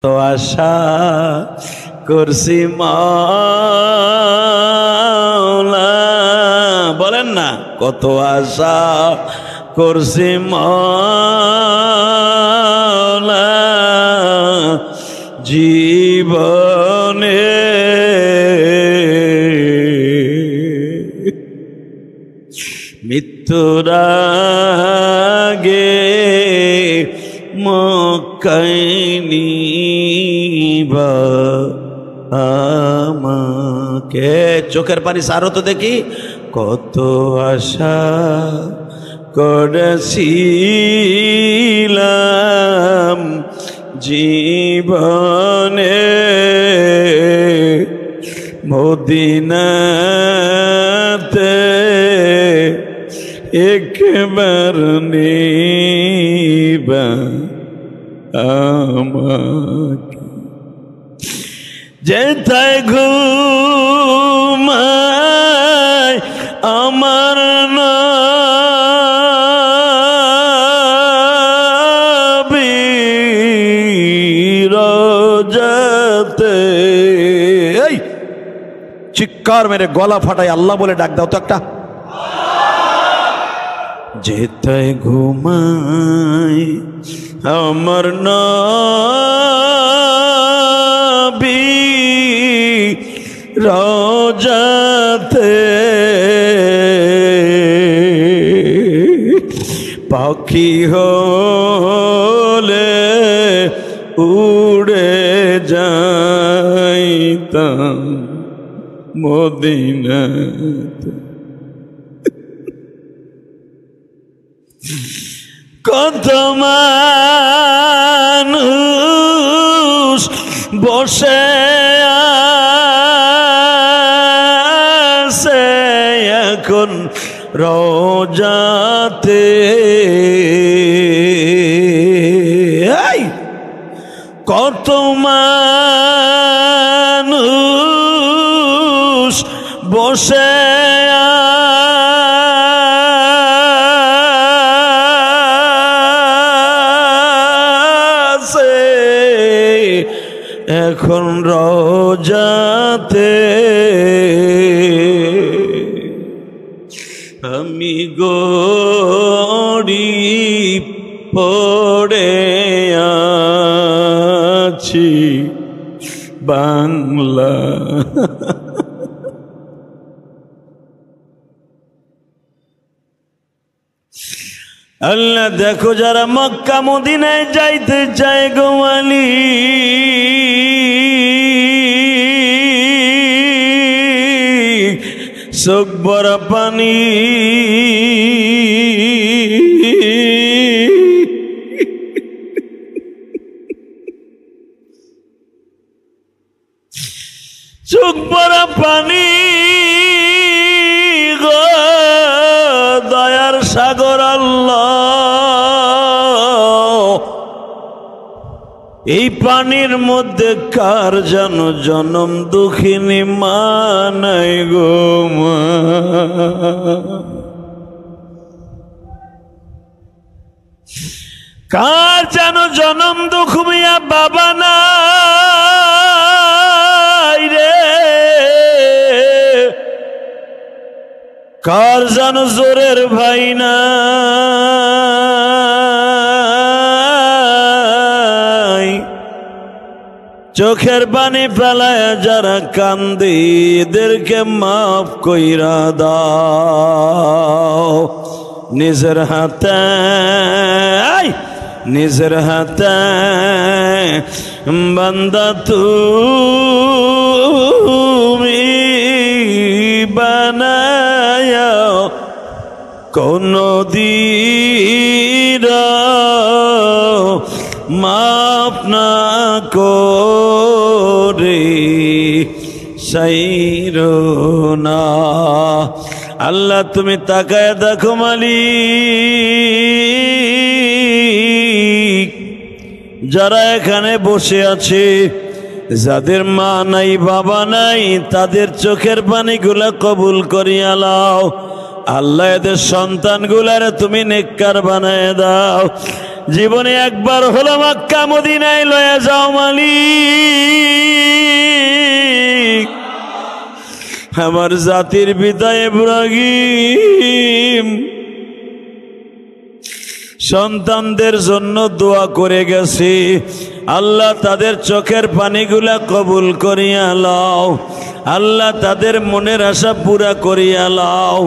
তো আশা করছি মাওলা, বলেন না কত আশা করছি মাওলা জীবনে, মৃত্যুর আগে মক্কায় নিবা আমাকে। চোখের পানি সারো তো দেখি। কত আশা করেছিলাম জীবনে, মদিনাতে একবার নিবা আমাকে। যেথায় ঘুমায় আমার নবী রোজাতে, এই চিৎকার মেরে গলা ফাটাই আল্লাহ বলে ডাক দাও তো একটা। যেথায় ঘুমায় আমার নবী রোজাতে, পাখি হলে উড়ে যাইতাম মদিনাতে। কত মানুষ বসে আছে এখন রোজাতে, কত মানুষ বসে এখন রোজাতে, আমি গরিব পড়ে আছি বাংলা। আল্লাহ দেখো যারা মক্কা মদিনায় যাইতে চায় গো আলী, চোখ ভরা পানি, চোখ ভরা পানি গো দয়ার সাগর আল্লাহ। এই পানির মধ্যে কার যেন জনম দুঃখিনী মা নাই গো মা, কার যেন জনম দুঃখ মিয়া বাবা নাই রে, কার যেন জোরের ভাই না, চোখের পানি ফেলায় যারা কান্দে এদেরকে মাফ কইরা দাও। নিজের হাতে নিজের হাতে বান্দা তুমি বানায় কোন দিন মাফ না করে সাইরো না। আল্লাহ তুমি তাকায় দেখো মালিক, যারা এখানে বসে আছে যাদের মা নাই বাবা নাই তাদের চোখের পানিগুলা কবুল করিয়া লাও। আল্লাহ এদের সন্তানগুলারে তুমি নেককার বানায় দাও। জীবনে একবার হলো মক্কা মদিনায় লয়ে যাও মালিক। আমার জাতির পিতা ইব্রাহিম সন্তানদের জন্য দোয়া করে গেছি, আল্লাহ তাদের চোখের পানিগুলা কবুল করিয়া লও, আল্লাহ তাদের মনের আশা পুরা করিয়া লও,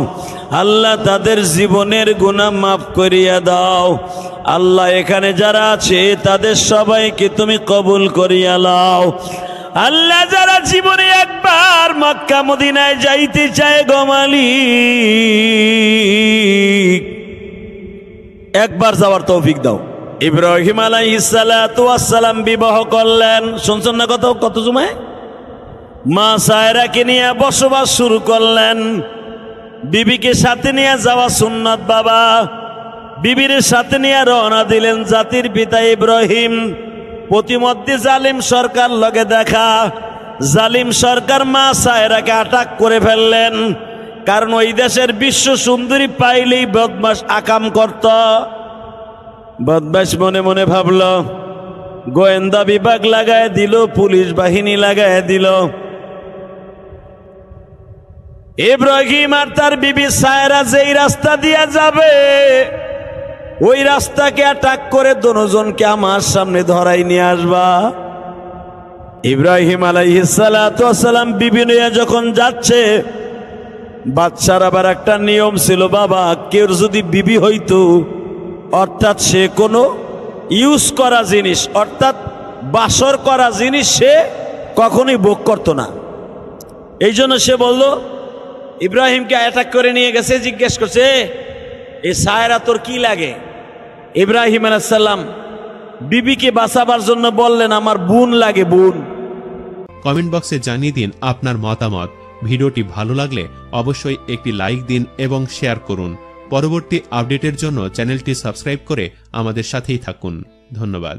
আল্লাহ তাদের জীবনের গুনাহ মাফ করিয়া দাও। আল্লাহ এখানে যারা আছে তাদের সবাইকে তুমি কবুল করিয়া লও। আল্লাহ যারা জীবনে একবার মক্কা মদিনায় যাইতে চায় গো মালিক, একবার যাওয়ার তৌফিক দাও। ইব্রাহিম আলাইহিস সালাতু ওয়াস সালাম বিবাহ করলেন, শুনছেন না কত জুমায়? মা সায়রাকে নিয়ে বসবাস শুরু করলেন। বিবিকে সাথে নিয়ে যাওয়া সুন্নাত বাবা। বিবির সাথে নিয়ে রওনা দিলেন জাতির পিতা ইব্রাহিম। প্রতিমধ্যে জালিম সরকার লগে দেখা, জালিম সরকার মা সায়রাকে আটক করে ফেললেন। কারণ ওই দেশের বিশ্ব সুন্দরী পাইলেই বদমাশ আকাম করত। বদমাশ মনে মনে ভাবল, গোয়েন্দা বিভাগ লাগায় দিল, পুলিশ বাহিনী লাগায় দিল। ইব্রাহিম আর তার বিবি সায়রা যেই রাস্তা দিয়ে যাবে, ওই রাস্তাকে অ্যাটাক করে দুজনকে আমার সামনে ধরাই নিয়ে আসবা। ইব্রাহিম আলাইহিস সালাতু ওয়াস সালাম বিবি নিয়ে যখন যাচ্ছে, বাদশার আবার একটা নিয়ম ছিল বাবা, কেউ যদি বিবি হইতো, অর্থাৎ সে কোনো ইউজ করা জিনিস অর্থাৎ বাসর করা জিনিস সে কখনোই ভোগ করত না। এই জন্য সে বলল, ইব্রাহিমকে অ্যাটাক করে নিয়ে গেছে, জিজ্ঞেস করছে এই সায়রা তোর কি লাগে? ইব্রাহিম আলাইহিস সালাম বিবিকে বাঁচাবার জন্য বললেন, আমার বোন লাগে, বোন। কমেন্ট বক্সে জানিয়ে দিন আপনার মতামত। ভিডিওটি ভালো লাগলে অবশ্যই একটি লাইক দিন এবং শেয়ার করুন। পরবর্তী আপডেটের জন্য চ্যানেলটি সাবস্ক্রাইব করে আমাদের সাথেই থাকুন। ধন্যবাদ।